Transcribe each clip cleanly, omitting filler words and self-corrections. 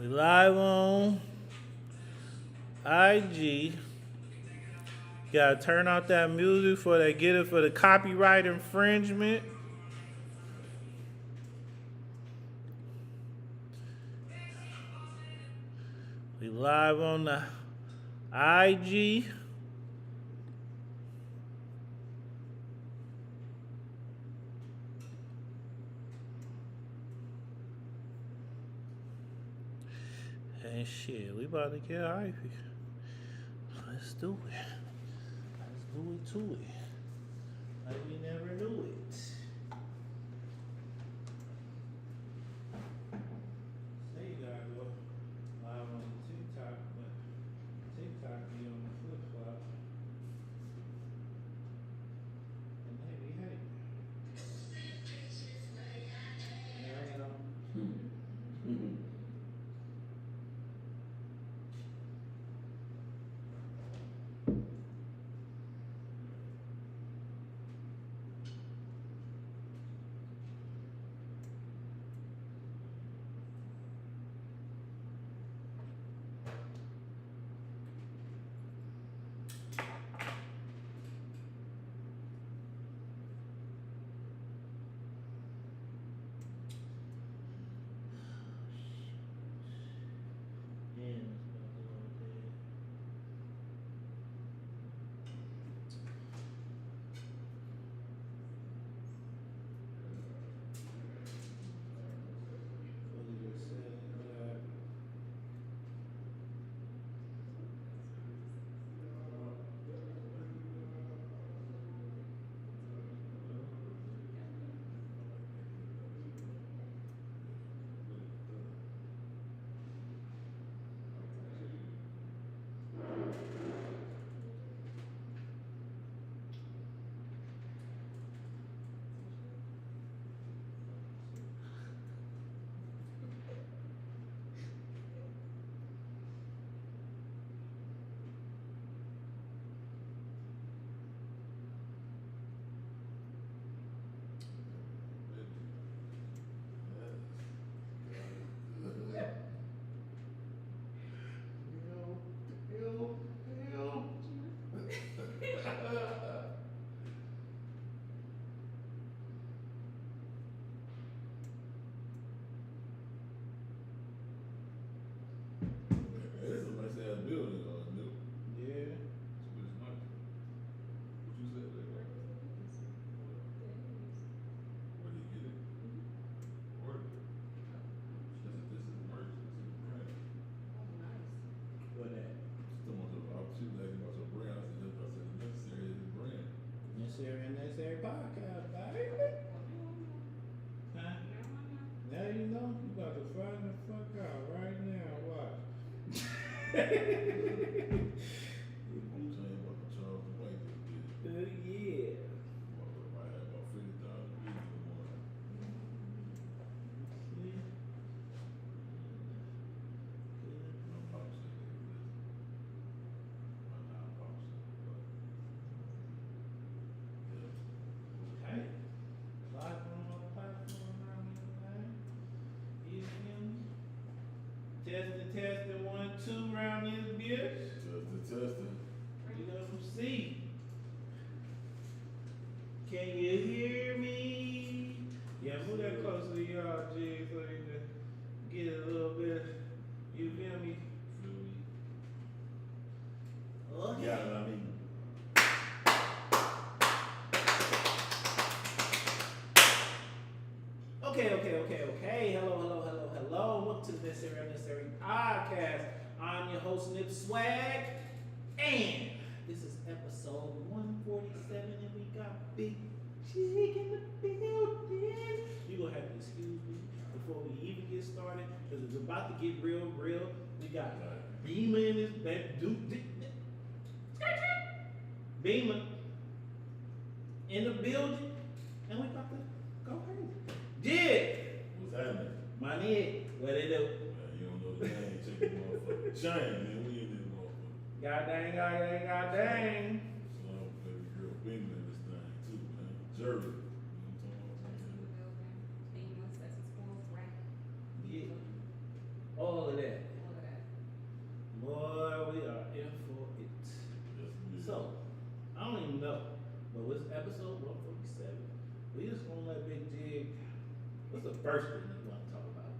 We live on IG. Gotta turn off that music before they get it for the copyright infringement. We live on the IG. And shit, we about to get hypey. Let's do it. Let's do it to it. Like we never knew it. Say you gotta go live on TikTok, but TikTok be on the flip flop. And hey. Yeah, I know. Yeah, it's about to go dead. Fully just said that. This is a nice ass building, Nip. Yeah. It's nice. What you said there? Where did you get it? Where? This is merch. This is brand. What that? She was asking about your brand. I said, necessary is the brand. Necessary podcast, baby. Huh? Now you know you about to find the fuck out right now. Watch. I'm saying about the Charles White that did. Yeah. I had about 50,000 views in the morning. See? My pop said that. My non-pop said that. Yeah. Hey. Live on all platforms around this thing. You feel me? Testing, 1, 2 round this bitch. Testing. You know some C. Can you hear me? Yeah, move that closer to y'all, Jig, so you can get a little bit. You feel me? Feel me? Okay. Yeah, I mean. Okay. Hello. Welcome to the Necessary Podcast. I'm your host, Nip Swag. And this is episode 147, and we got Bigg Jigg in the building. You're going to have to excuse me before we even get started, because it's about to get real. We got Beamer in this bed. Beamer in the building, and we about to go crazy. Jig! What's happening? My nigga, what it do? Man, you don't know the name. Check the motherfucking chain, man. We in this motherfucker. God dang. So I'm baby girl Beamer in this thing too, man. Jerry. You know what I'm talking about? Yeah. All of that. What's the first thing you want to talk about?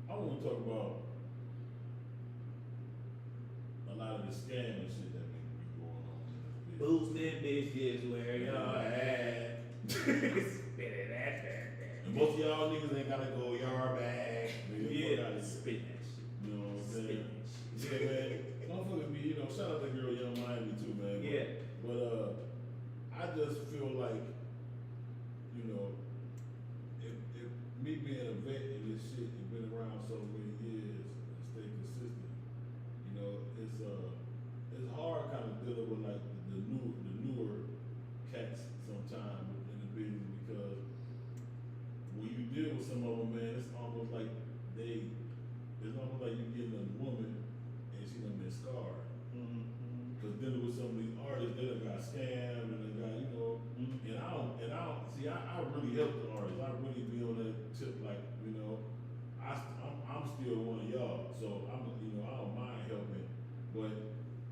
I want to talk about a lot of the scam and shit that be going on in this business. Boosting bitches where y'all at. Spit it at that. And most of y'all niggas ain't gotta go yard bag. Yeah, spit that shit. You know what I'm Spit saying? that shit. Yeah, man. Motherfuckers be, shout out that girl Young Miami too, man. Yeah. But I just feel like, if me being a vet in this shit and been around so many years and stay consistent, it's hard kind of dealing with like the newer cats sometimes in the business because when you deal with some of them, man, it's almost like you getting a woman and she done been scarred. Cause dealing with some of these artists, they done got scammed and they got, and I really help the artists. I really be on that tip, like, I'm still one of y'all, so I don't mind helping. But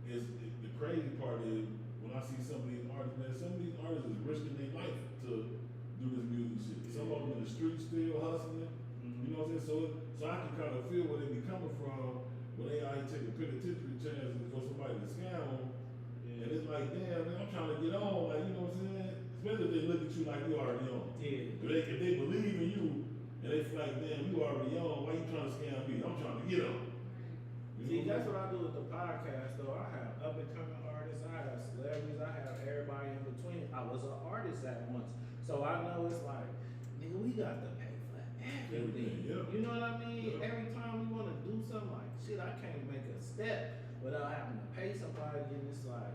the crazy part is when I see some of these artists, man, some of these artists is risking their life to do this music shit. Some of them in the streets still hustling. You know what I'm saying? So I can kind of feel where they be coming from when they out here taking penitentiary chances for somebody to scam them. And it's like, damn, man, I'm trying to get on, like, you know what I'm saying? Especially if they look at you like you already on. Yeah. If they believe in you and they feel like, damn, you already on, why you trying to scam me? I'm trying to get on. See, that's what I do with the podcast, though. I have up and coming artists, I have celebrities, I have everybody in between. I was an artist at once, so I know it's like, nigga, we got to pay for everything. Yeah. You know what I mean? Yeah. Every time we want to do something, like, shit, I can't make a step without having to pay somebody, and it's like,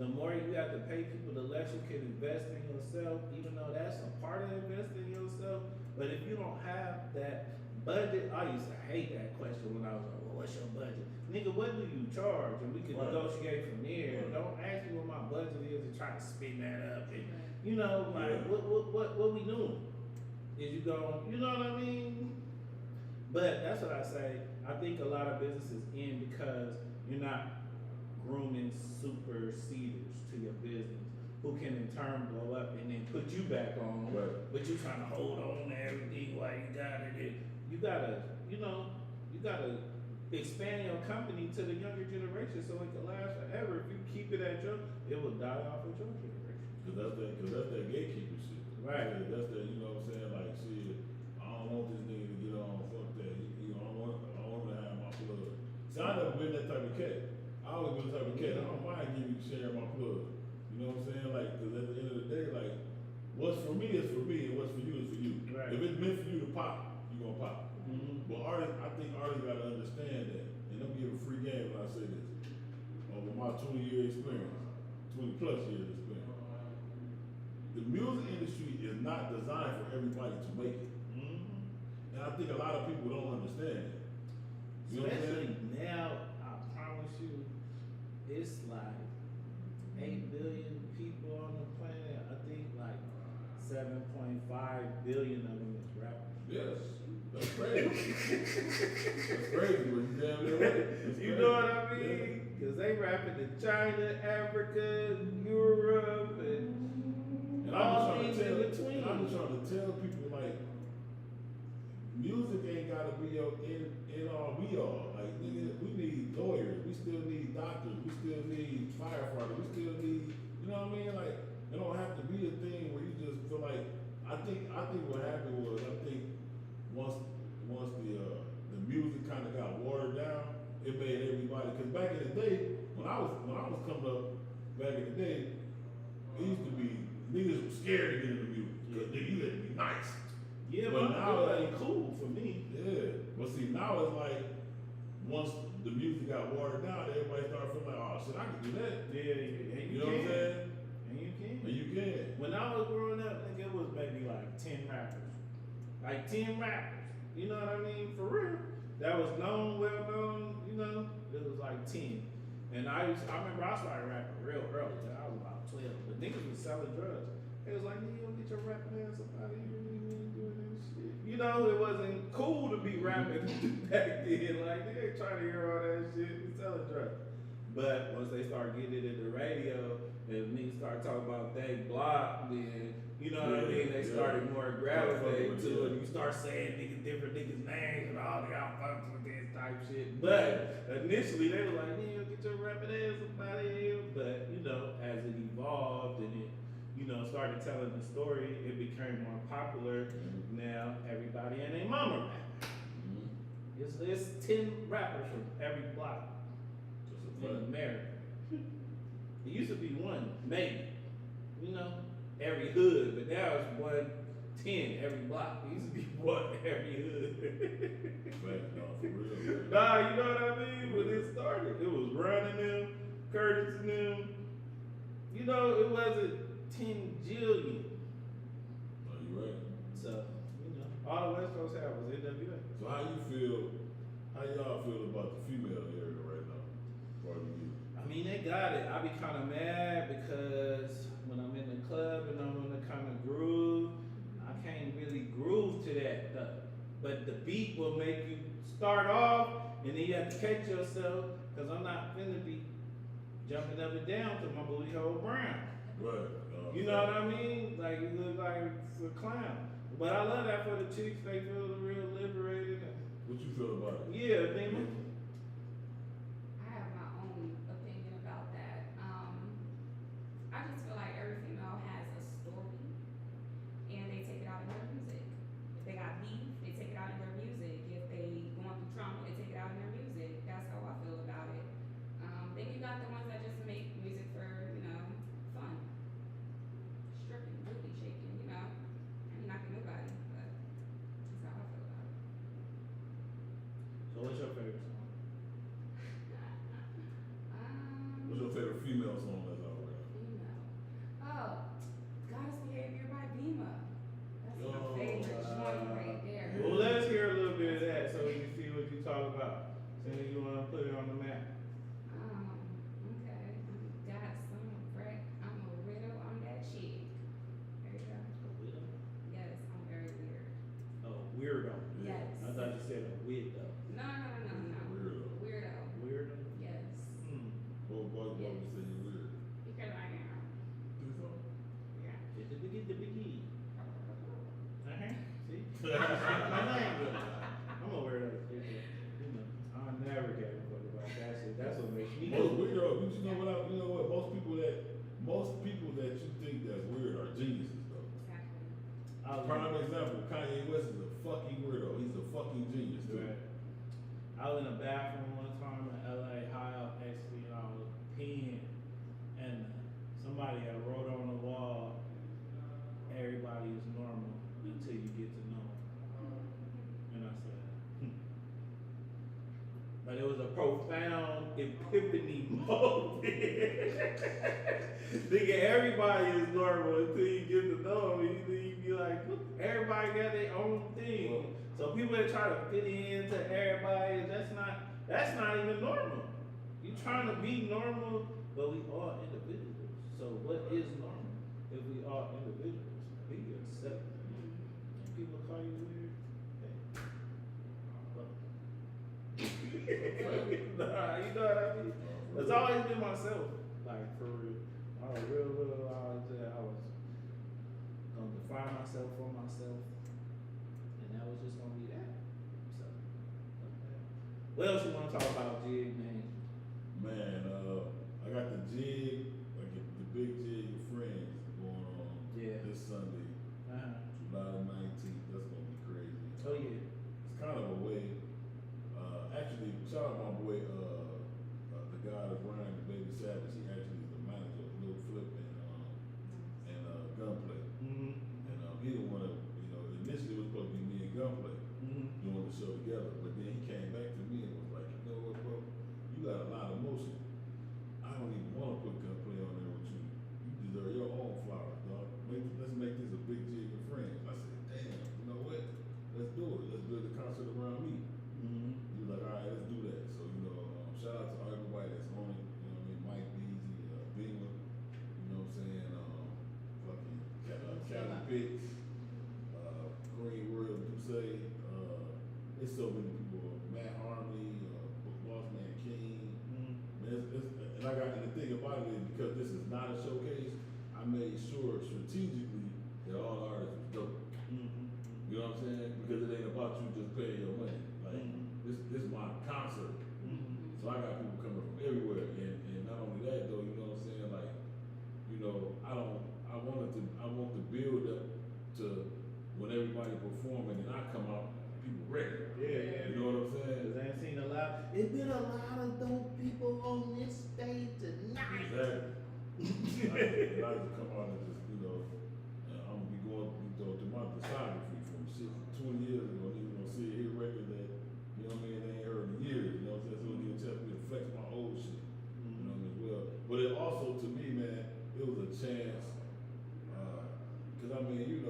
the more you have to pay people, the less you can invest in yourself, even though that's a part of investing in yourself. But if you don't have that budget, I used to hate that question when I was like, well, what's your budget? Nigga, what do you charge? And we can Right. negotiate from there. Right. Don't ask me what my budget is and try to spin that up. And, like, Yeah. what we doing? Is you going, you know what I mean? But that's what I say. I think a lot of businesses end because you're not grooming superseders to your business who can in turn blow up and then put you back on. Right. But you trying to hold on to everything while you got it. You gotta, you gotta expand your company to the younger generation so it can last forever. If you keep it at your, it will die off with your generation. Cause that's that gatekeeper shit. Right. That's that, you know what I'm saying? Like, shit, I don't want this nigga to get on, fuck that. I don't want him to have my plug. See, I never been that type of cat. I always been the type of cat, I don't mind giving you sharing my plug. You know what I'm saying? Like, cause at the end of the day, like, what's for me is for me and what's for you is for you. Right. If it's meant for you to pop, you gonna pop. But I think artists gotta understand that. And I'm giving free game when I say this. Over my 20-year experience, 20 plus years experience. The music industry is not designed for everybody to make it. And I think a lot of people don't understand it. You know what I'm Especially saying? now, I promise you, it's like 8 billion people on the planet. I think like 7.5 billion of them is rappers. Yes. That's crazy. That's crazy, but you damn near right. That's You crazy. know what I mean? Because they rapping to China, Africa, Europe, and all things in between. And I'm just trying to tell people, like, music ain't gotta be your in all be all. Like, nigga, we need lawyers, we still need doctors, we still need firefighters, we still need, you know what I mean? Like, it don't have to be a thing where you just feel like. I think what happened was, once the music kind of got watered down, it made everybody. Cause back in the day, when I was coming up, back in the day, it used to be niggas were scared to get into music. Cause nigga, you had to be nice. Yeah, But but now now it ain't cool for me. Yeah, but see now it's like once the music got watered down, everybody started feeling like, oh shit, I can do that. Yeah, and You know what I'm saying? And you can. And you can. When I was growing up, nigga, it was maybe like 10 rappers. Like 10 rappers. You know what I mean? For real. That was known, well known, it was like 10. And I remember I started rapping real early. I was about 12. But niggas was selling drugs. It was like, nigga, you don't get your rapping ass up out of here. You ain't doing that shit. It wasn't cool to be rapping back then. Like, they ain't trying to hear all that shit. We selling drugs. But once they start getting it in the radio, and niggas start talking about they block, then, know what I mean? They started more Fuck gravitating with to it, it. You start saying different niggas' names and all they all fucks with this type shit. But initially they were like, yeah, get your rapping ass up out of here. But you know, as it evolved and it, you know, started telling the story, it became more popular. Now everybody and their mama rap. It's 10 rappers from every block in America. It used to be one, maybe. You know, every hood, but now it's 110 every block. It used to be one every hood. No, for real. Nah, you know what I mean? When it started, it was Ron and them, Curtis and them. You know, it wasn't 10 jillion. No, you right. So, you know, all the West Coast had was NWA. So how y'all feel about the female area right now? Pardon me. I mean, they got it. I be kind of mad because when I'm in the club and I'm in the kind of groove, I can't really groove to that though. But the beat will make you start off, and then you have to catch yourself because I'm not finna be jumping up and down to my booty hole brown. Right. You know what I mean? Like you look like a clown. But I love that for the chicks. They feel real liberated. What you feel about it? Yeah, I think. I have my own opinion about that. I just feel like every female has a story, and they take it out in their music. If they got beef, they take it out in their music. If they going through trauma, they take it out in their music. That's how I feel about it. Then you got the ones that just make music for, you know, fun, stripping, booty shaking. You know, I ain't knocking nobody, but that's how I feel about it. So what's your favorite song? What's your favorite female song that's out right now? Female. Oh, Goddess Behavior by Bima. That's Yo, my favorite joint right there. Well, let's hear a little bit of that so we can see what you talk about. Since you want to put it on the map. Okay. Got some wreck. I'm a widow. I'm that chick. There you go. A widow? Yes, I'm very weird. Oh, weirdo. Yes. I thought you said a widow. No. Weirdo. Weirdo. Weirdo? Yes. What Yes. you say you weird? Because I am. Do so. Yeah. Get the biggie. See? My language. I'm a weirdo. You know, I never gave a fuck about that shit. That's what makes me Most weirdo, you know what? Most people that you think that's weird are geniuses though. Exactly. Prime example, Kanye West is a fucking weirdo. He's a fucking genius too. Right. I was in a bathroom one time in LA, high up actually, and I was peeing, and somebody had wrote on the wall, everybody is normal until you get to know them. And I said, But it was a profound epiphany moment. Nigga, everybody is normal until you get to know them. You be like, look, everybody got their own thing. So people that try to fit into everybody, that's not even normal. You trying to be normal, but we all individuals. So what is normal if we are individuals? We accept it. And people call you weird. Nah, you know what I mean? It's always been myself. Like for real. I was real little, I was gonna define myself for myself. And that was just gonna be that. So okay. What else you wanna talk about, Jig, man? Man, I got the Jig, like the Bigg Jigg with friends going on this Sunday, July the 19th. That's gonna be crazy. Oh yeah. It's kind of a way. Actually, shout out my boy, the guy that Brian, the Baby Savage. He actually is the manager of Lil Flip and Gunplay. Mm-hmm. And he didn't want to, initially it was supposed to be me and Gunplay doing the show together. But then he came back to me and was like, you know what, bro? You got a lot of motion. I don't even want to put Gunplay on there with you. You deserve your own flowers, dog. Let's make this a Bigg Jigg with friends. I said, damn, you know what? Let's do it. Let's build a concert around me. He was like, all right, let's do that. So, shout out to everybody that's on it. You know what I mean? Mike Beasley, Beamer, you know what I'm saying? Fucking Cali Pitts, Green World Duce, there's so many people. Matt Harmony, Boss Man King. And the thing about it is because this is not a showcase, I made sure strategically that all everybody performing, and I come out, people ready. Yeah. You know what I'm saying? Cause I ain't seen a lot. It's been a lot of dope people on this stage tonight. Exactly. I like to come out and just, I'm gonna be going through my discography from 20 years ago. Niggas gonna see a hit record that, you know what I mean, they ain't heard in years. You know what I'm saying? So it'll give a chance for me to flex my old shit. You know what I mean, as well. But it also, to me, man, it was a chance. Cause I mean,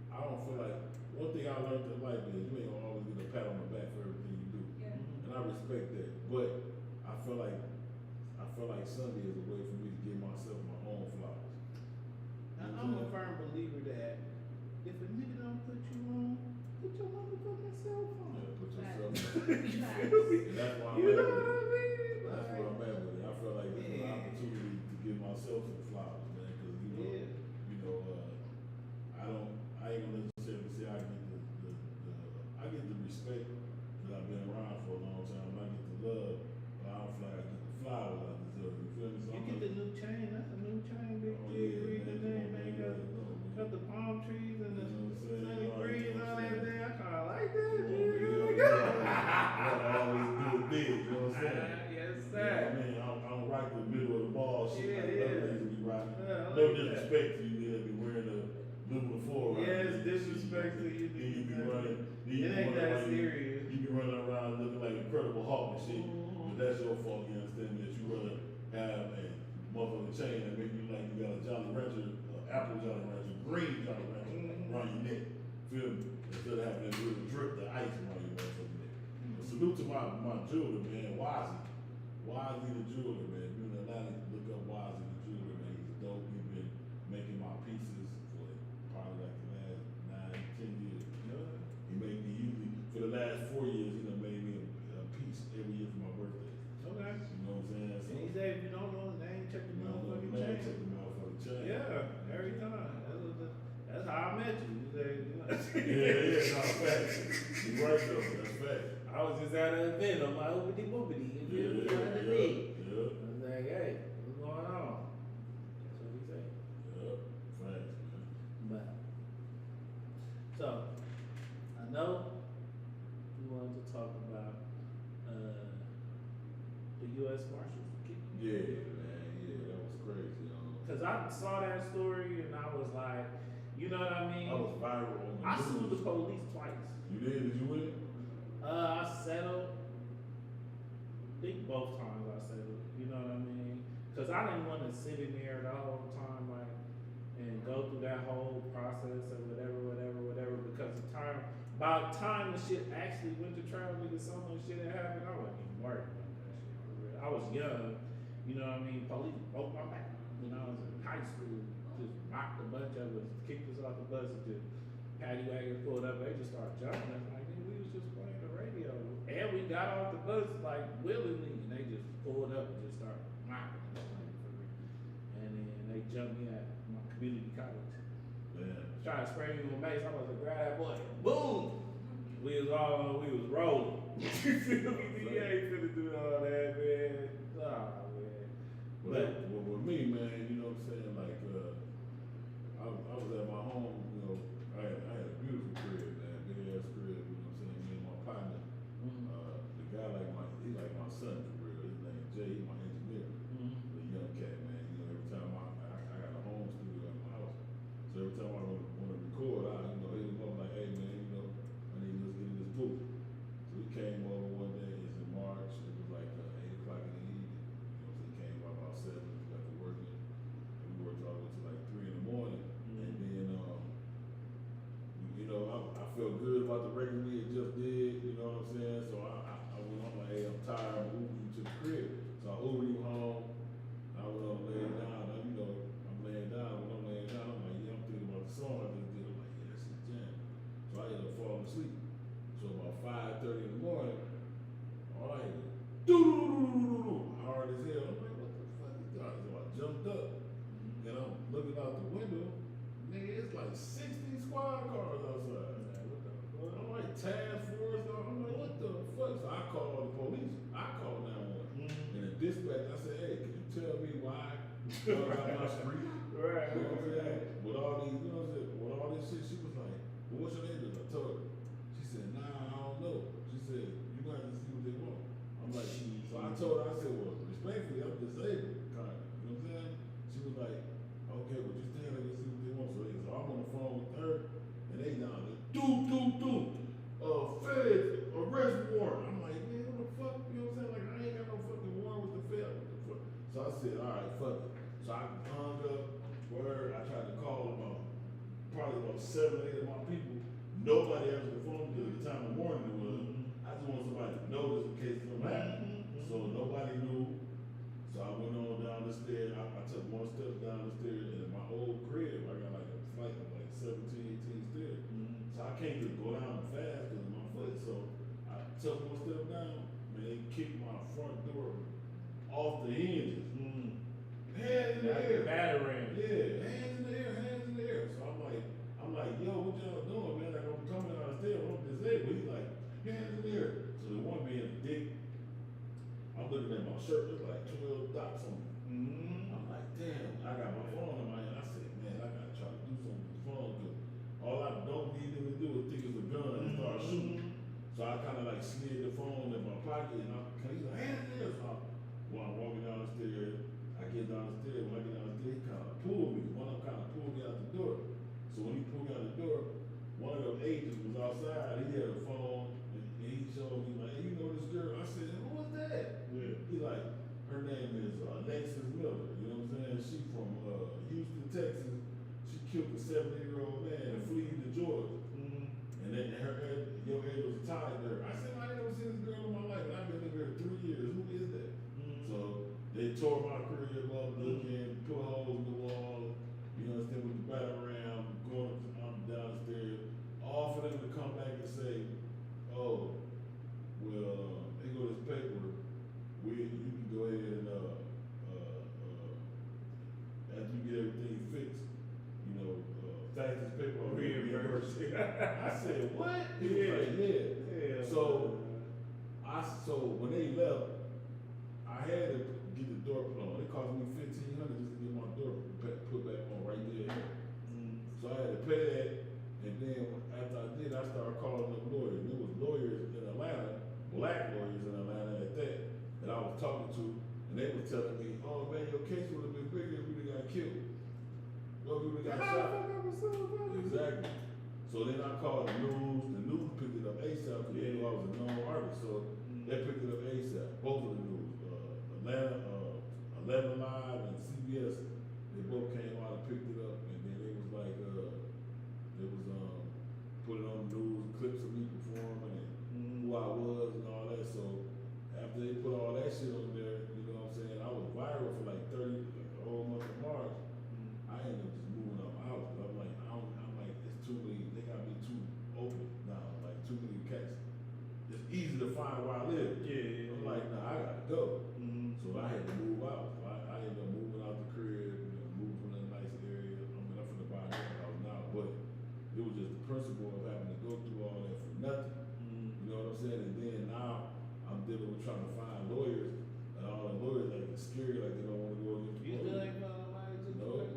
I don't feel like, one thing I learned in life is you ain't gonna always get a pat on the back for everything you do. Yeah. And I respect that. But I feel like Sunday is a way for me to give myself my own flowers. I'm a firm believer that if a nigga don't put you on, put your motherfucking self on. Yeah, put yourself on. You feel me? And that's why I'm You at know with what I it. mean? That's where I'm at with it. I feel like it's an Yeah. opportunity to give myself some flowers, man. Cause Yeah. I ain't gonna necessarily say I get the respect that I've been around for a long time, and I get the love, but I don't feel like I get the flowers I deserve. You feel me? So You I'm get the new chain, that's a new chain, Bigg Jigg, read the name, man. Got the palm trees and the sunny breeze and all that there. I kinda like that, Always do it big, you know what I'm saying? Yes, You know what I mean? I don't rock the middle of the ball shit Yeah, like yeah. other niggas be rocking. Yeah, I No like that. disrespect to you, niggas be wearing a Lumen 4 right? Yes, disrespect to you. Then you be running. Then It you be ain't running that around, serious. You be running around looking like Incredible Hulk and shit. But that's your fault, you understand me? That you rather have a motherfucking chain that make you like you got a Jolly Rancher, apple Jolly Rancher, green Jolly Rancher around your neck. Feel me? Instead of having that little drip the ice around your motherfucking neck. But salute to my jeweler, man, Wazzy. Wazzy the jeweler, man. If you're in Atlanta, look up Wazzy the jeweler, man. He's dope. He's been making my pieces for probably like the last 9, 10 years. He usually, for the last 4 years, he done made me a piece every year for my birthday. Okay. You know what I'm saying? So, And he said, if you don't know his name, check the you know, motherfucking man, chain. check the motherfucking chain. Yeah, every time. That's how I met you. You say, Yeah, no, facts. You right though, that's facts. I was just at an event on my oopity boopity. You feel me? Yeah. I was like, hey, what's going on? That's what he said. Yep, facts, man. But, so, I know we wanted to talk about the U.S. Marshals. Yeah, man, that was crazy, Because I saw that story and I was like, you know what I mean? I was viral on the I news. sued the police twice. You did you win? I settled. I think both times I settled. You know what I mean? Because I didn't want to sit in there the whole time, like, and go through that whole process or whatever. Because by the time the shit actually went to trial, because so much shit had happened, I wasn't even worried about that shit. For real. I was young. You know what I mean? Police broke my back when I was in high school. Just knocked a bunch of us, kicked us off the bus, and just paddy wagon pulled up. They just started jumping us like, nigga, we was just playing the radio, and we got off the bus like willingly, and they just pulled up and just started knocking us like, for real. And then they jumped me at my community college. Man. Trying to spray me with mace. I was like, grab that boy. Boom. We was rolling. You feel me? You ain't finna do all that, man. Nah, man. Well, with me, man, you know what I'm saying? Like, I was at my home, I had a beautiful crib, man, big ass crib, you know what I'm saying? Me and my partner, the guy he like my son for real. His name Jay, he's my engineer, the young cat, man. Every time I got a home studio at my house, so every time I want to record, I hit him up like, hey man, I need to get in this booth. So he came over one day. It's in March. It was like 8 o'clock in the evening. So he came by about 7. We got to working. We worked all the way to like 3 in the morning. And then, I felt good about the record we had just did. You know what I'm saying? So I went on like, hey, I'm tired. I'm moving you to the crib. So I Ubered him home. I went on laying down. Now, I'm laying down. When I'm laying down, I'm like, yeah, I'm thinking about the song I just did. I'm like, yeah, that's a jam. So I ended up falling asleep. So about 5:30 in the morning, all I hear, doo-doo-doo-doo-doo-doo, hard as hell. I'm like, what the fuck is that? So I jumped up, and I'm looking out the window. Nigga, it's like 60 squad cars outside. I'm like, task force. I'm like, what the fuck? So I called the police. I called 911. And the dispatch, I said, hey, can you tell me why you're out my street? Right. You know what I'm saying? With all these, with all this shit, she was like, well, what's your name? probably about 7 or 8 of my people. Nobody answered the phone because of the time of morning it was. I just want somebody to know this in case something happened. So nobody knew. So I went on down the stairs. I took one step down the stairs, and in my old crib, I got like a flight of like 17, 18 stairs. So I can't just go down fast because of my foot. So I took one step down, and they kicked my front door off the hinges. Hands in the air. Battering. Yeah, hands in the air, hands in the air. So I'm like, yo, what y'all doing, man? Like, I'm coming out of the stairs, I'm disabled. He's like, hands in the air. So the one being a dick, I'm looking at my shirt, there's like 12 dots on it. I'm like, damn, I got my phone in my hand. I said, man, I gotta try to do something with the phone, because all I don't need them to do is think it's a gun and start shooting. So I kind of like slid the phone in my pocket, and he's like, hands in the air. So while I'm walking down the stairs, I get down the stairs. When I get down the stairs, he kind of pulled me. One of them kind of pulled me out the door. So when he pulled me out the door, one of them agents was outside. He had a phone, and he showed me like, hey, you know this girl? I said, who was that? Yeah. He's like, her name is Alexis Miller. You know what I'm saying? She from Houston, Texas. She killed a 70-year-old man and fled to Georgia. And then your head was tied there. I said, I ain't never seen this girl in my life. And I've been living here 3 years. Who is that? So they tore my crib up, looking, put holes in the wall, you know, instead with the battle ram, going downstairs, all for them to come back and say, oh, well, here go this paper, you can go ahead and, after you get everything fixed, you know, fax this paper on reimburse. I said, what? He was like, yeah. So when they left, I had to get the door put on. It cost me $1,500 just to get my door put back on right there. So I had to pay that, and then after I did, I started calling up lawyers. There was lawyers in Atlanta, black lawyers in Atlanta at that I was talking to, and they were telling me, oh man, your case would have been bigger if we got killed. Well, we would have got shot. Exactly. So then I called the news picked it up ASAP because they knew I was a known artist. So they picked it up ASAP, both of the news. Atlanta, 11 Live and CBS, they both came out and picked it up, and then they was like, put it on the news, clips of me performing and who I was and all that. So after they put all that shit on there, you know what I'm saying, I was viral for like 30, like the whole month of March. I ended up just moving out my house. I'm like, it's too many, they got me too open now, like too many cats. It's easy to find where I live. Yeah. I'm like, nah, I gotta go. So I had to move out. I ended up moving out the crib, you know, moving from a nice area. I mean, I'm from the bottom house now, but it was just the principle of having to go through all that for nothing. You know what I'm saying? And then now I'm dealing with trying to find lawyers, and all the lawyers like it's scary, like they don't want to go against the You police. still ain't found nobody to do this?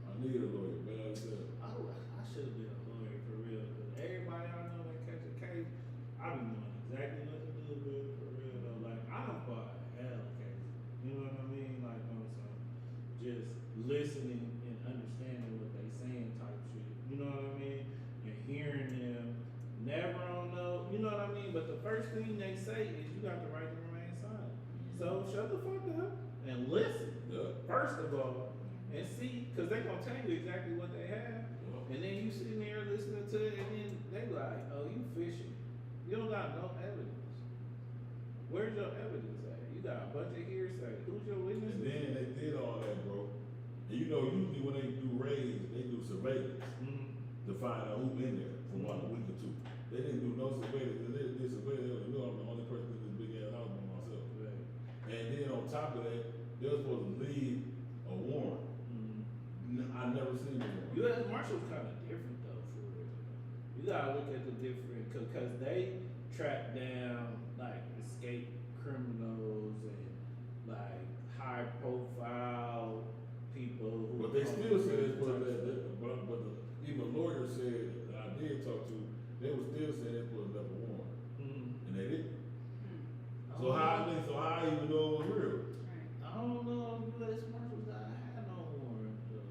I need a lawyer, man. I said, I should have been a lawyer for real. Cause everybody I know that catch a case, I be knowing exactly what to do with for real though. Like I done fought hell cases. You know what I mean? Like on some just listening and understanding what they saying type shit. You know what I mean? And hearing them. Never on no, you know what I mean? But the first thing they say is you got the right to remain silent. So shut the fuck up and listen. First of all, and see, cause they gonna tell you exactly what they have. And then you sitting there listening to it, and then they like, oh, you fishing. You don't got no evidence. Where's your evidence at? You got a bunch of hearsay. Who's your witness? and then they did all that, bro. And you know, usually when they do raids, they do surveillance to find out who been there for about a week or two. They didn't do no surveillance. They did surveillance. They knew I'm the only person in this big ass house by myself. Right. And then on top of that, they were supposed to leave a warrant. I never seen a warrant. U.S. Marshals kind of different though, for real. You gotta look at the different, cause they track down like escape criminals and like high profile people. Who But they still said it's supposed to, but even lawyers said that I did talk to, they were still saying it's supposed to have a warrant. And they didn't. So how even know it was real? I don't know if U.S. Marshals had no warrant though.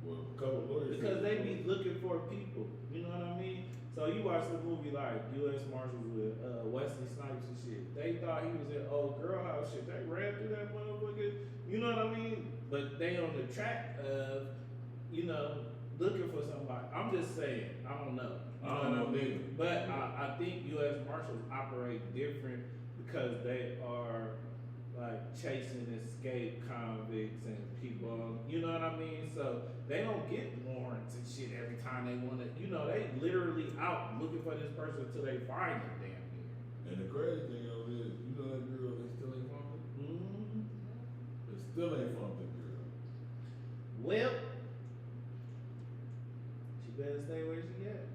Well, a couple of lawyers Because said they be looking for people, you know what I mean? So you watch the movie like U.S. Marshals with Wesley Snipes and shit. They thought he was in old girl house shit. They ran through that motherfucker, you know what I mean? But they on the track of, you know, looking for somebody. I'm just saying. I don't know. You I don't know what I mean? neither. But I think U.S. Marshals operate different because they are like chasing escape convicts and people. You know what I mean? So they don't get warrants and shit every time they want to. You know, they literally out looking for this person until they find them. Damn near. And the crazy thing of it is, you know that girl that still ain't found it? Mm-hmm. It still ain't found that girl. Well, she better stay where she at.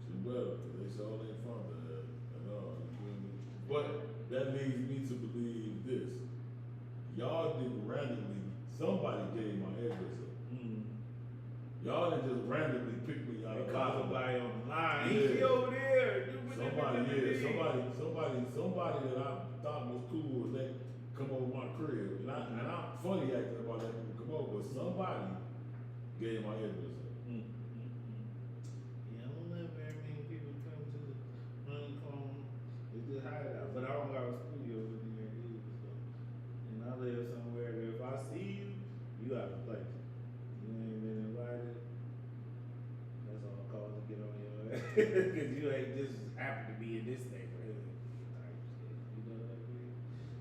She better, because they sure ain't found her at all. You feel me? But that leads me to believe this. Y'all didn't randomly, somebody gave my address up. Mm. Y'all didn't just randomly pick me out of Because somebody on the line. Yeah. He over there. Somebody that I thought was cool and they come over my crib. And I'm funny acting about letting people come over, but somebody gave my address up. Yeah, I don't know very many people come to the honeycomb. It's just hide out. But I don't got a studio in there either. So. And I live somewhere that if I see you, you out of place. You ain't been invited. That's all cause to get on your ass. Because you ain't just happen to be in this neighborhood. Type shit. You know what I mean?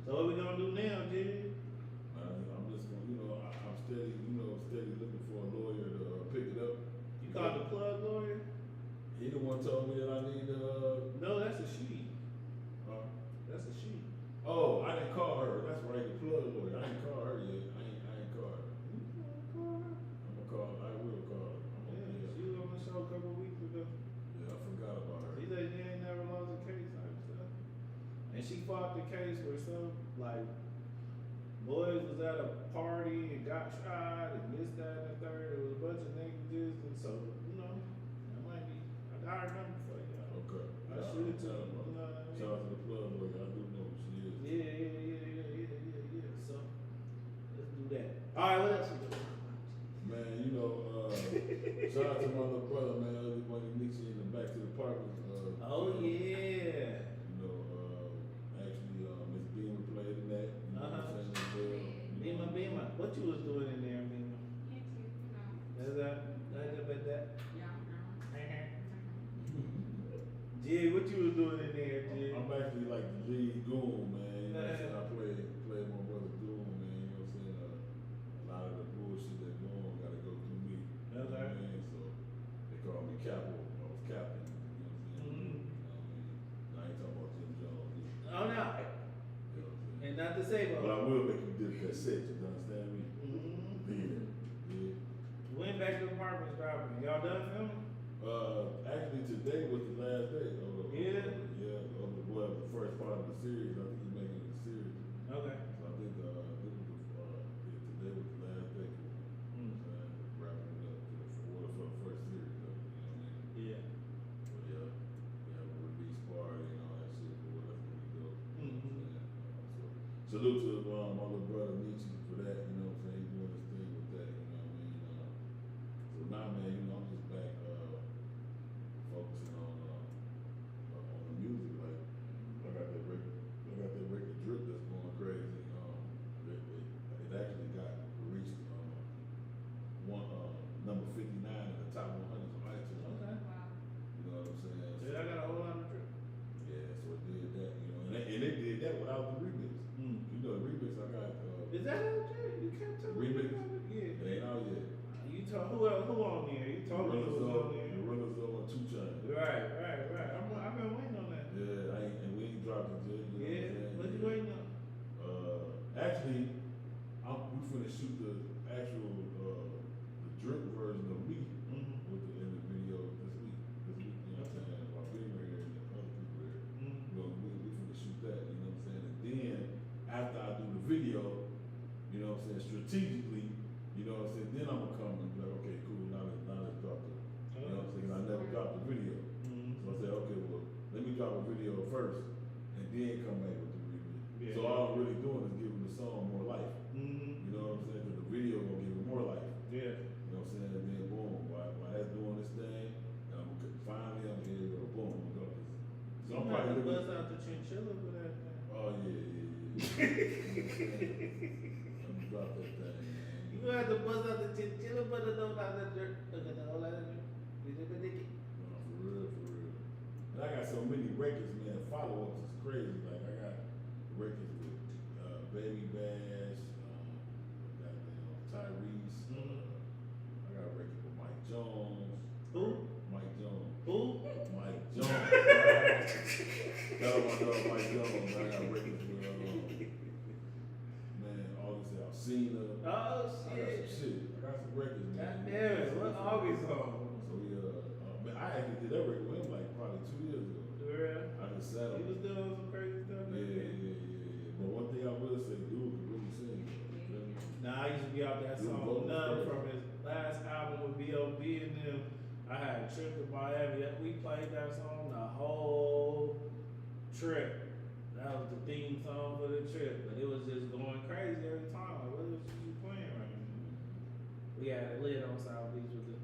So what we gonna do now, Jig? I'm just gonna, I'm steady looking for a lawyer to pick it up. You called the plug lawyer? He the one told me that I need No, that's a she. uh, That's a she. oh, I didn't call her. That's right, the plug lawyer. I ain't call her yet. I ain't call her. You gonna call her? I will call her. Yeah, she was on the show a couple of weeks ago. Yeah, I forgot about her. She said she ain't never lost a case type stuff. And she fought the case where some like boys was at a party and got shot and this, that, and the third. There was a bunch of negligence and so, that might be I got her number for you. Okay. I shoot it to her, you know what I mean? Shout out to the plug lawyer. I do know who she is. Yeah. So let's do that. Alright, what else we doing? Man, shout out to my little brother, man. Everybody meets you in the back to the park. Oh yeah. Actually, Miss Beamer played in that. You know what I'm saying? Beamer. What you was doing in there, Beamer? That's that. Jig, what you was doing in there, Jig? I'm actually like the lead goon, man. Yeah. I play my brother goon, man. You know what I'm saying? A lot of the bullshit that go on gotta go through me. You know what I mean? So they call me Capo. I was captain. You know what I'm saying? I ain't talking about Jim Jones. Oh no. You know what I'm saying? And not to say, But I will make you dip that set. You understand me? Mm-hmm. Yeah. Went back to the apartments dropping. Y'all done filming? Actually today was the last day of the first part of the series. I think he's making it a series. Okay. So I think today was the last day. Wrapping it up for the first series. You know what I mean? Yeah. But yeah, release party and all that shit. Boy, that's what we do. So salute to my little brother Nietzsche for that. You know what I'm saying? He's doing his thing with that. You know what I mean? So now, man, I'm just back focusing on the music. Like I got that record drip that's going crazy. It actually reached number 59 in the top 100 on iTunes. Okay. You know what I'm saying? Yeah, I got a whole lot of trip. Yeah, so it did that. And it did that without the remix. You know, the remix I got. Is that out there? You can't tell me Remix? about it. Yeah. It ain't out yet. You talk who on there? You told me who was on there. The Runners on 2 Chainz. Right. I've been waiting on that. Yeah, and we ain't dropped it yet. You know Yeah. What you waiting on? Actually, we finna shoot the actual the drip version of me in the video this week. You know what I'm saying? While being here and the other people here. We finna shoot that. You know what I'm saying? And then after I do the video, you know what I'm saying, strategically, you know what I'm saying, then I'm gonna come and be like, okay, cool, now let's drop it. You know what I'm saying? I never dropped the video. So I said, okay, well, let me drop a video first and then come back with the remix. Yeah. So all I'm really doing is giving the song more life. You know what I'm saying? Because the video gonna give it more life. Yeah. You know what I'm saying? And then boom, while that's doing this thing, and finally I'm here to go, boom, I'm gonna go. So I'm probably looking. looking. Bust out the chinchilla for that thing. Oh yeah. Let me drop that thing, man. You have to bust out the chinchilla for the no not the dirt. Look at the records, man, follow-ups is crazy. Like I got records with Baby Bash, goddamn Tyrese. I got a record with Mike Jones. Who? Mike Jones. Who? Mike Jones. Shout out my dog Mike Jones. I got records with man, August Alsina. Oh I got some shit. shit. I got some records, man. God damn it. What August on? So man, I actually did that record with him like probably 2 years ago. Yeah. I just sat He on was doing some crazy stuff. yeah. But one thing I will say, dude can really sing. Nah, I used to be out that Dude, song vocal None crazy. from his last album with B.O.B. and them. I had a trip to Miami. We played that song the whole trip. That was the theme song for the trip. But it was just going crazy every time. Like, what is you playing right now? We had a lid on South Beach with the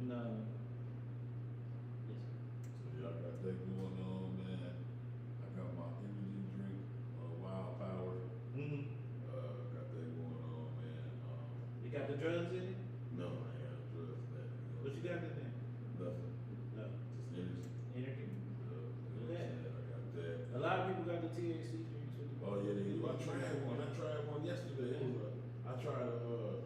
None. So yeah, I got that going on, man. I got my energy drink, Wild Power. Mm-hmm. Got that going on, man. You got the drugs in it? No, I ain't got drugs. That What you got in there? nothing. No. Just energy. Energy. Yeah, I got that. A lot of people got the THC drinks with the Oh yeah, they do. I tried one. Yesterday. I tried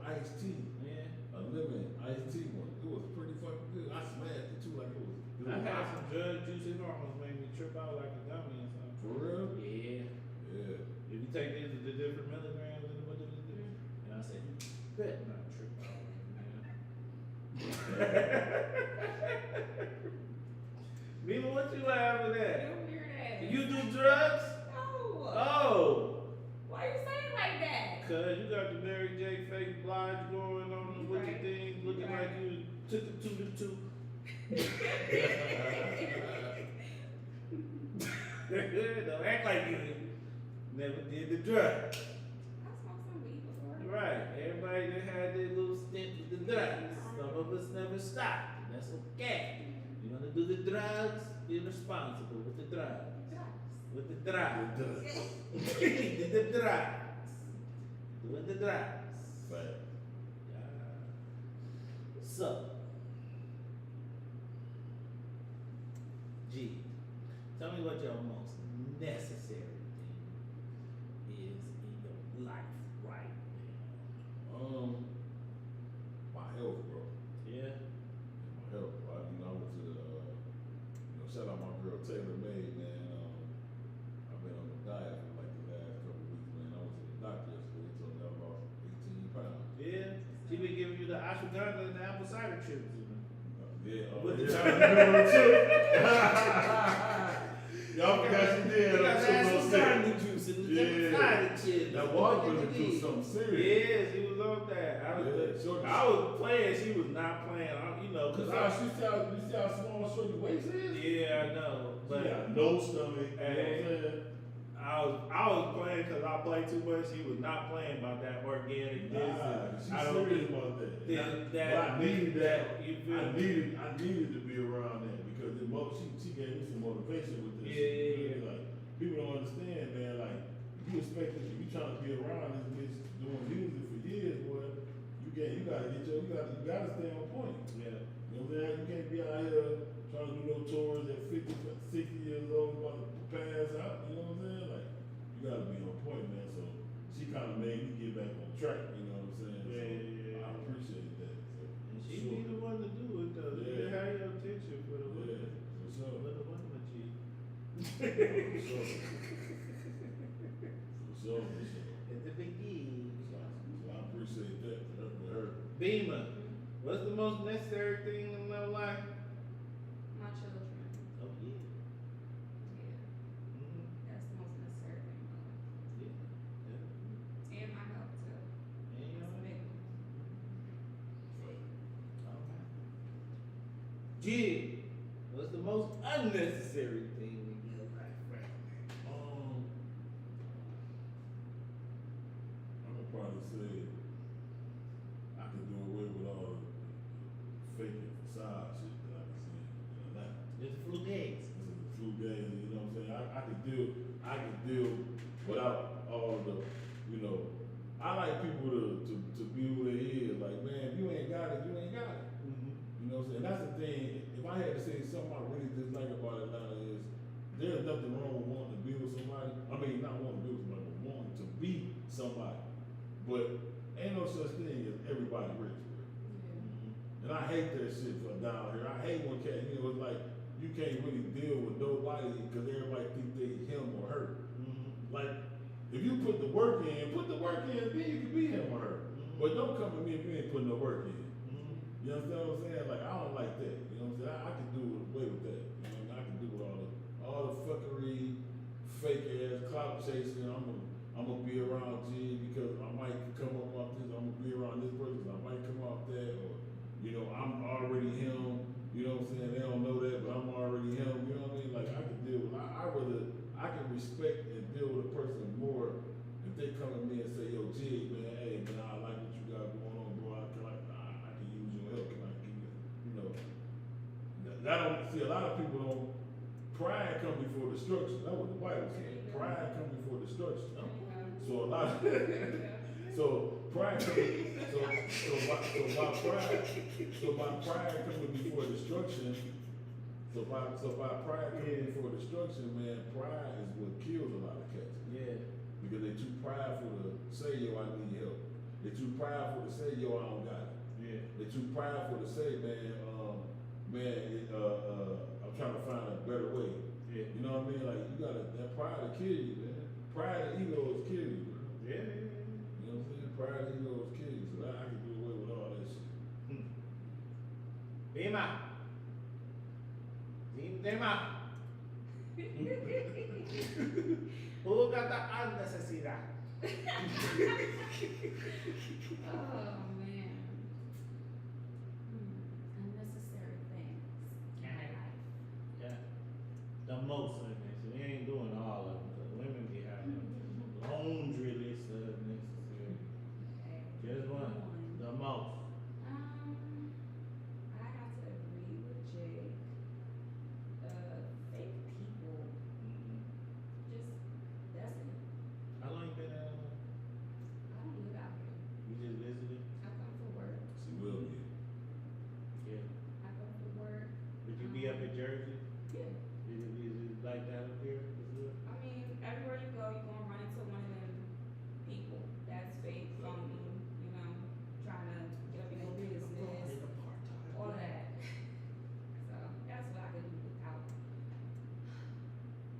iced tea. Yeah. A lemon iced tea one. It was pretty fucking good. I smashed it too, like it was. I had some drug juice. It almost made me trip out like a gummy or something. For real? Yeah. Yeah. If you take the different milligrams and what it is, and I said, you better not trip out, man. Mima, what you laughing at? You're weird ass. You do drugs? No. Oh, Why you saying like that? cause you got the Mary J. fake blige going on with your Right. thing, looking Right. like you took it to the two. Don't act like you never did the drug. I smoked some weed before. Right. Everybody that had their little stint with the drugs. Some of us never stopped. And that's okay. You wanna do the drugs? Be responsible with the drugs. With the drugs. Did the drugs. Doing the drugs. Fact. So, G, tell me what your most necessary thing is in your life right now. My health, bro. Yeah. My health. I went to the, shout out my girl Taylor May, man. I've been on the diet for like the last couple weeks, man. I went to the doctor yesterday. He told me I lost 18 pounds. Yeah. She been giving you the ashwagandha and the apple cider chips. Yeah. With the Y'all forgot she did. You got the I'm so ashwagandha juice and the Yeah. cider chips. That was gonna do something serious. Yes, he was on that. Shorty. I was playing, she was not playing. Cause You see how small Shorty waist is? yeah, I know. But She got no stomach. Hey. You know what I'm saying? I was playing because I play too much. She was not playing about that organic this. Nah, she's I don't serious think about that. that But I needed that. You feel I me? needed to be around that because she gave me some motivation with this. Yeah. Like people don't understand, man. Like you expect if you trying to be around this bitch doing music for years, boy, you gotta stay on point. Yeah. You know what I'm saying? You can't be out here trying to do no tours at 50, 60 years old, about to pass out. You know what I'm saying? Like you gotta be on point, man. So she kind of made me get back on track. You know what I'm saying? Yeah. So I appreciate that. So, And she sure. be the one to do it though. Yeah. You have your attention for the Yeah, women. for sure. For the women, G. For sure. For sure. At the beginning. So I appreciate that for her. Beamer, what's the most necessary thing in my life? My children. Oh yeah. Yeah. Mm-hmm. That's the most necessary thing in my life. Yeah. And my health too. And your That's a big one. Alright. G, what's the most unnecessary thing in your life right I would probably say I could do away with all the fake and facade shit that I can see. Now. now? It's flu games. This is a true game, you know what I'm saying? I could deal without all the, I like people to be who they is. Like, man, if you ain't got it, you ain't got it. Mm-hmm. You know what I'm saying? That's the thing. If I had to say something I really dislike about Atlanta is there's nothing wrong with wanting to be with somebody. I mean, not wanting to be with somebody, but wanting to be somebody. But ain't no such thing as everybody rich, bro. And I hate that shit for down here. I hate when cat, you know, it's like you can't really deal with nobody because everybody think they him or her. Like, if you put the work in, then you can be him or her. But don't come to me if you ain't putting no work in. You understand what I'm saying? Like, I don't like that. You know what I'm saying? I can do away with that. You know what I mean? I can do all the fuckery, fake ass, clout chasing. I'm gonna be around G because I might come up off this. I'm gonna be around this person. I might come off that, or you know, I'm already him. You know what I'm saying? They don't know that, but I'm already him. You know what I mean? Like I can deal with. I can respect and deal with a person more if they come at me and say, "Yo, Jig, man, hey, man, I like what you got going on, bro. I can use your help. Can I give you, you know?" That don't see a lot of people don't. Pride come before destruction. That's what the Bible says. Pride come before destruction. So a lot of so pride coming by pride coming before destruction. So by pride coming before destruction, man, pride is what kills a lot of cats. Yeah. Because they too prideful to say, yo, I need help. They too prideful to say, yo, I don't got it. Yeah. They too prideful to say, I'm trying to find a better way. Yeah. You know what I mean? Like that pride will kill you, man. Pride and ego will kill you, bro. Yeah. You know what I'm saying? Pride and ego will kill you. So I can do away with all that shit. Dima. Huwag necesidad. Oh man. Unnecessary things in my life. Yeah. The most of it. So we ain't doing all of them. The women be having laundry list of necessary. Okay. Just one. The most. I have to agree with Jake. Fake people. Just that's it. How long you been out? I don't live out here. You just visited? I come for work. She will be. Yeah. I come for work. Would you be up in Jersey? Yeah. Is it like that up here? Is it? I mean, everywhere you go, you're gonna run into one of them people that's fake, phony, you know, trying to get up in your business, all of that. So that's what I could do without.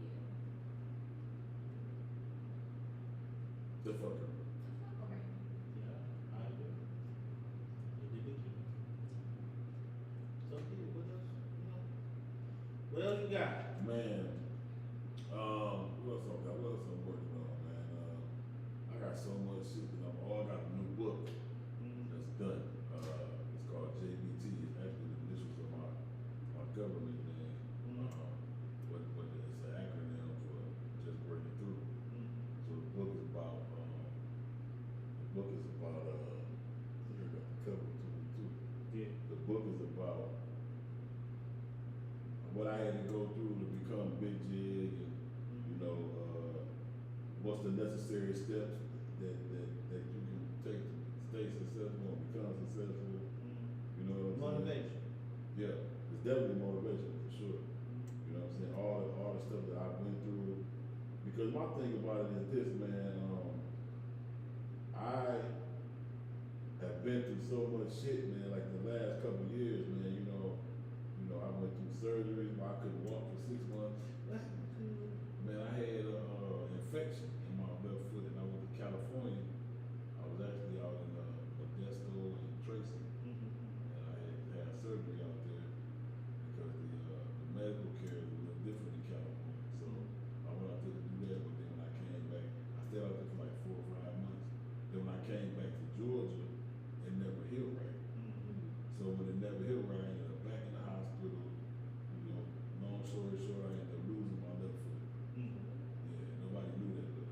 Yeah. The fucker. Okay. Yeah, I do. So, yeah, what else? What else you got? Man. What else I'm working on, man? I got so much shit that I got a new book that's done. It's called JBT. It's actually the initials of my government name. But it's an acronym for just breaking through. So the book is about here I got the cover too. Yeah. The book is about what I had to go through to become Bigg Jigg, and you know, what's the necessary steps that you can take to stay successful and become successful. You know what I'm saying? Motivation. Yeah, it's definitely motivation for sure. You know what I'm saying? All the stuff that I went through. Because my thing about it is this, man. I have been through so much shit, man. Like the last couple of years, man. You know, I went through surgery. I couldn't walk for 6 months. Man, I had an infection in my left foot, and I went to California. I was actually out in Modesto and Tracy, and I had surgery out there because the medical care is a little different in California. So I went out there to do that, but then when I came back, I stayed out there for like 4 or 5 months. Then when I came back to Georgia, it never healed right. So when it never healed right, I ended up back in the hospital. You know, long story short, I ended up losing my left foot. Yeah, nobody knew that, but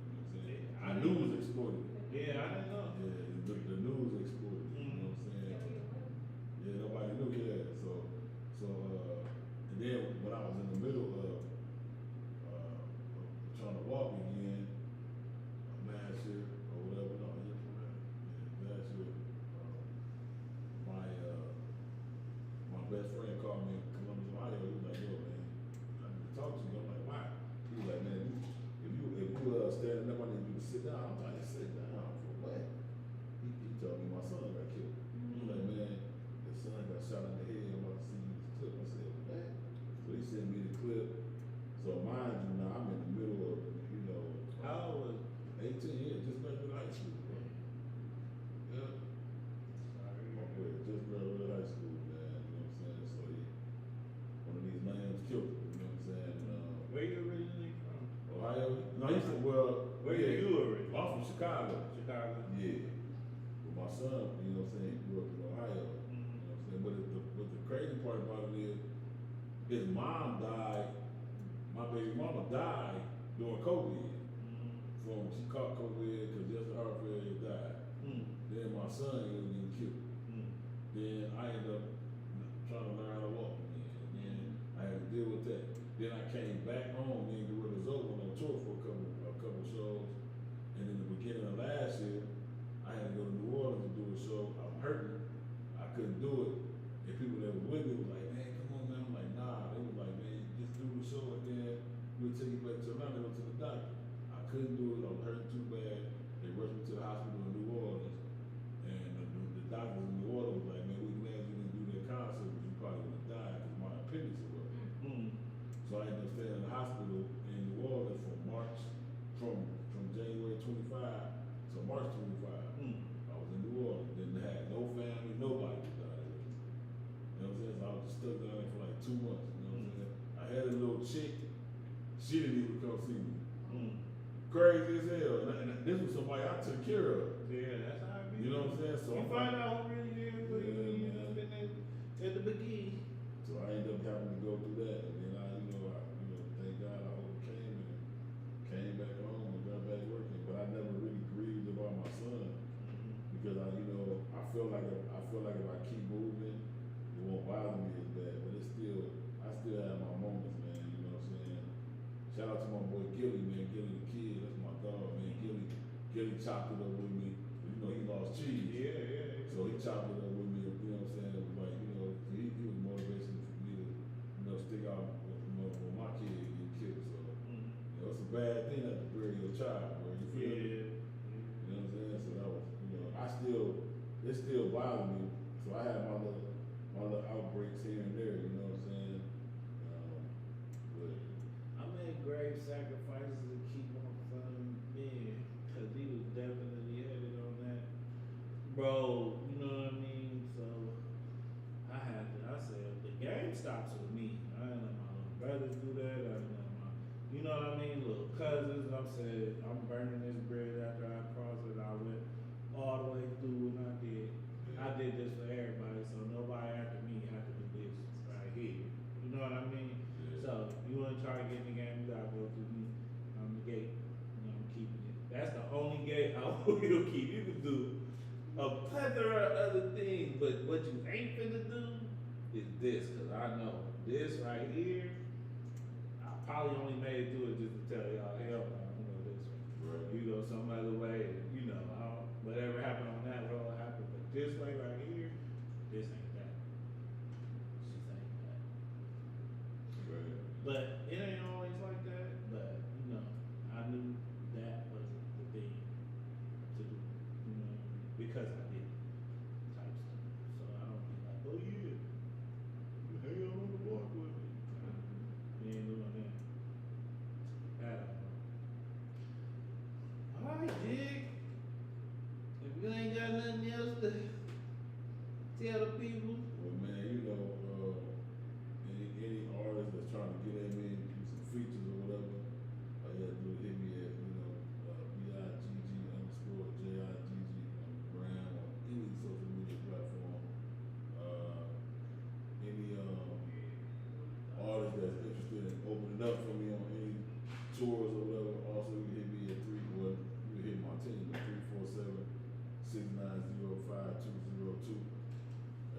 clip. So mind you, now I'm in the middle of, How old was 18 years, just graduated high school, bro. Yeah. My boy just graduated high school, man. You know what I'm saying? So one of these lambs killed him. You know what I'm saying? Where you originally from? Ohio. No, he said, well, Where yeah, you originally? I'm from Chicago. Chicago. Yeah. But my son, you know what I'm saying, he grew up in Ohio. You know what I'm saying? But the crazy part about it is, his mom died, my baby mama died during COVID. She caught COVID because just her failure died. Then my son ended up getting killed. Then I ended up trying to learn how to walk again. And then I had to deal with that. Then I came back home, me and Gorilla's over on tour for a couple shows. And in the beginning of last year, I had to go to New Orleans to do a show. I'm hurting. I couldn't do it. And people that were with me was like, man, come on, man. I'm like, nah. They was like, man, just do the show and then we'll take you back to Atlanta, go to the doctor. I couldn't do it. I was hurting too bad. They rushed me to the hospital in New Orleans. And the doctors in New Orleans was like, man, we're glad you didn't do that concert, but you probably would have died because my appendix was up. So I ended up staying in the hospital in New Orleans from January 25 to March 25. I was in New Orleans, didn't have no family, nobody was down there. You know what I'm saying? So I was just stuck down there for like 2 months. You know what I'm saying? I had a little chick, she didn't even come see me. Crazy as hell. And this was somebody I took care of. Yeah, that's how it be. You know what I'm saying? So you I'm find like, out who really is, but you know, been at the beginning. so I ended up having to go through that. And then I thank God I overcame it and came back home and got back working. But I never really grieved about my son because I feel like if I keep moving, it won't bother me as bad. But I still have my moments, man. You know what I'm saying? Shout out to my boy Gilly, man. Gilly the kid, that's my dog, man. Gilly chopped it up with me. You know, he lost cheese. Yeah. So he chopped it up with me, you know what I'm saying? It was like, he was motivation for me to, stick out when my kid get killed. So, it's a bad thing not to bury your child, bro. You feel me? Yeah. You know what I'm saying? So that was, it still bothered me. So I had my little outbreaks here and there, you know what I'm saying? But I made grave sacrifices to keep my son in, cause he was definitely headed on that. Bro, you know what I mean? So I said, the game stops with me. I didn't let my little brothers do that. I didn't let my, you know what I mean? Little cousins. I said, I'm burning this bridge after I cross it. I went all the way through and I did. I did this for everybody, so nobody after me had to do this right here. You know what I mean? yeah. So you want to try to get in the game, you gotta go through me. I'm the gate. I'm keeping it. That's the only gate I will keep. You can do a plethora of other things, but what you ain't finna do is this, cause I know this right here. I probably only made it through it just to tell y'all, hell no, I'm gonna go this way. Right. You go some other way, whatever happened on that road happened, but this way right here, this ain't that. This ain't that. Right. But it ain't always like that. But I knew that wasn't the thing to do. Because I did it, type stuff. So I don't be like, oh yeah, you hang out on the block with me. We ain't doing that. At all. Alright, Jig. If you ain't got nothing else to tell the people. Well, man, any artist that's trying to get at me and do some features or whatever, all you have to do is hit me at, BIGG_JIGG on the gram or any social media platform. Any artist that's interested in opening up for me on any tours or whatever, also you can hit me at you can hit my team at 347-690-5202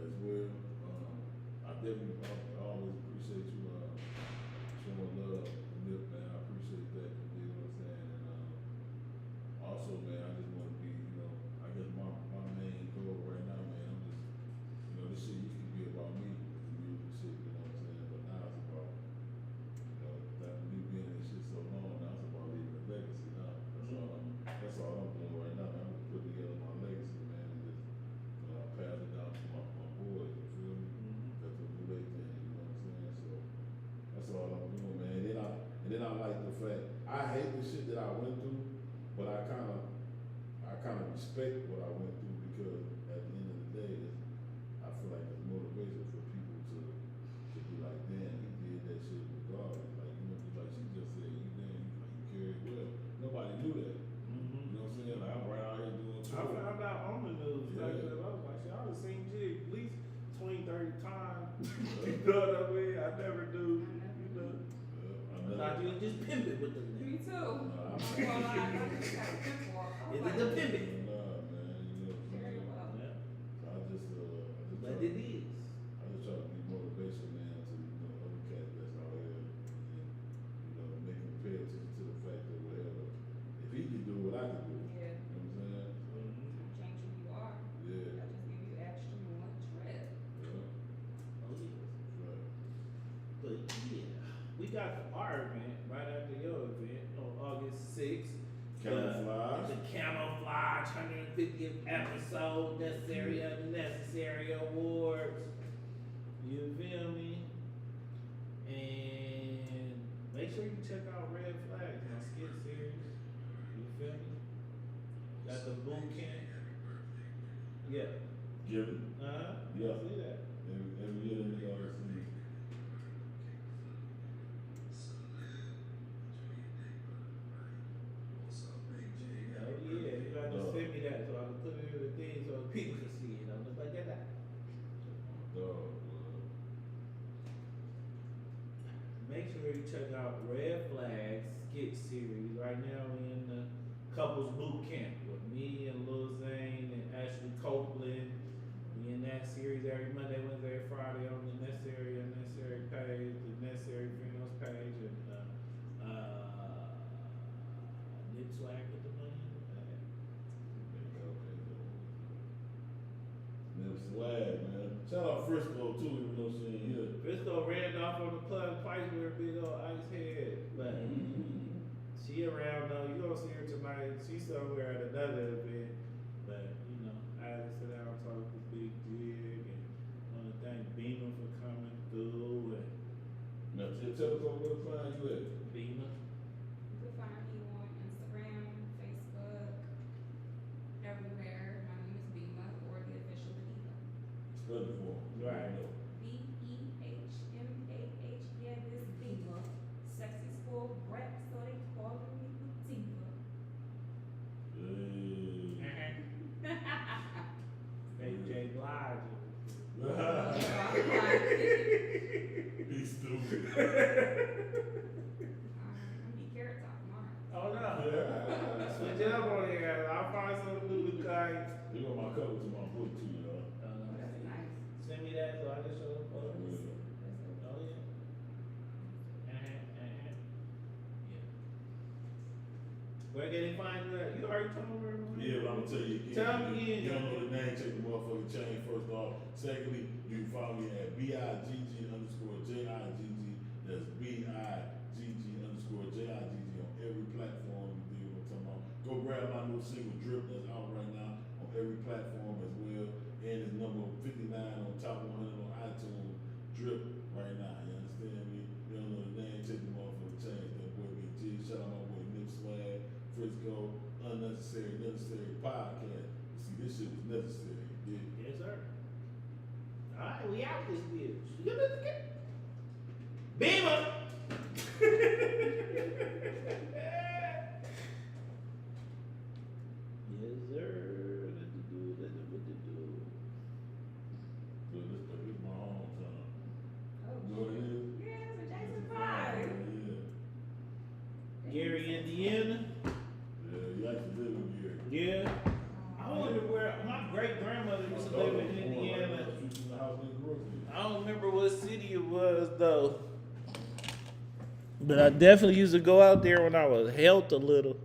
as well. I always appreciate you showing love, Nip, man. I appreciate that. You know what I'm saying? And also, man, I just want to be, I guess my main goal right now, man. I'm just, this shit used to be about me, the music shit. You know what I'm saying? But now it's about, that me being in this shit so long. Now it's about leaving a legacy. Now that's all I'm doing right now. Man. I'm just putting together my legacy, man, and just pass it down to my boys. You feel me? That's a new age thing. You know what I'm I hate the shit that I went through, but I kind of respect what I went through because at the end of the day, I feel like it's motivation for people to be like, damn, he did that shit regardless. Like, you know, like she just said, you damn, you carried well. Nobody knew that. Mm-hmm. You know what I'm saying? Like, I'm right out here doing I tour. found out on the news. Yeah. Like, I was like, shit, I was seen Jig at least 20, 30 times. You know what I mean? I never do. You know. I I thought you was just pimping with the Me nigga. too. Nah, I'm gonna lie, I know you just got a pimp for. Is it the pimping? Nah, man, you know what I'm Very saying? well. Yeah. I just But try, it is. I just try to be motivation, man, to, you know, other cats that's out here and, you know, make them pay attention to the fact that, well, if he can do it, I can do it. Yeah. You know what I'm saying? So, Change who you are. yeah, That just give you extra one trip. yeah, Oh, yeah. right. But yeah, we got our event right after your event on August 6th. Camouflage. The Camouflage 150th episode, Necessary Unnecessary Awards. You feel me? And make sure you check out Red Flags, my skit series. You feel me? Got the boot camp. Yeah. Give it. Yeah. See that. Every year, they always see you. Oh yeah, you got to No. send me that so I can put it in the thing so people can see it. I'm just like that. Dog, Make sure you check out Red Flags skit series. Right now we in the couples boot camp with me and Lil Zane and Ashley Copeland. We in that series every Monday, Wednesday, Friday on the Necessary Unnecessary page, the Necessary Females page, and Nip Swag with the money in the bag. Nip Swag, man. Shout out Frisco too, even though she ain't here. Frisco ran off on the plug twice with her big old ice head, but she around though. You gonna see her tonight. She's somewhere at another event, but you know, I had to sit down and talk with Bigg Jigg and want to thank Beamer for coming through and Now tell us where to find you at. Beamer. You can find me on Instagram, Facebook, everywhere. My name is Bima or the official Bima. Spell it for 'em. Right. Behmah. Yeah, this Bima. Sexy spoiled brat, so they calling me Boutique. Hey. AJ Blige. He's stupid. I'm be carrot top tomorrow. Oh no. Yeah. Switch it up on here. I'll find something to do with guys. You know my cover to my book too, you know. That's nice. Send me that so I can show up. I will. Oh yeah. Yeah. Where can they find you at? You already told me. Yeah, but I'm gonna tell you again. Tell me again. You don't know the name, check the motherfucking chain first off. Secondly, you can follow me at BIGG_JIGG. That's BIGG_JIGG on every platform. You dig what I'm talking about? Go grab my new single Drip that's out right now on every platform as well. And it's number 59 on top 100 on iTunes. Drip right now. You understand me? You don't know the name, check the motherfucking chain. That boy Bigg Jigg. Shout out my boy Nip Swag, Frisco, Unnecessary, Necessary Podcast. You see, this shit was necessary. You dig? Yes, sir. Alright, we out this bitch. You look at Beamer! Yes, sir. Let it do. But this my hometown. Oh, You know what it is? yeah, it's adjacent Yeah. vibe. Gary, Indiana? Yeah, you actually live in here. Yeah. I wonder where my great grandmother used to live in Indiana. I don't remember what city it was though. But I definitely used to go out there when I was health a little.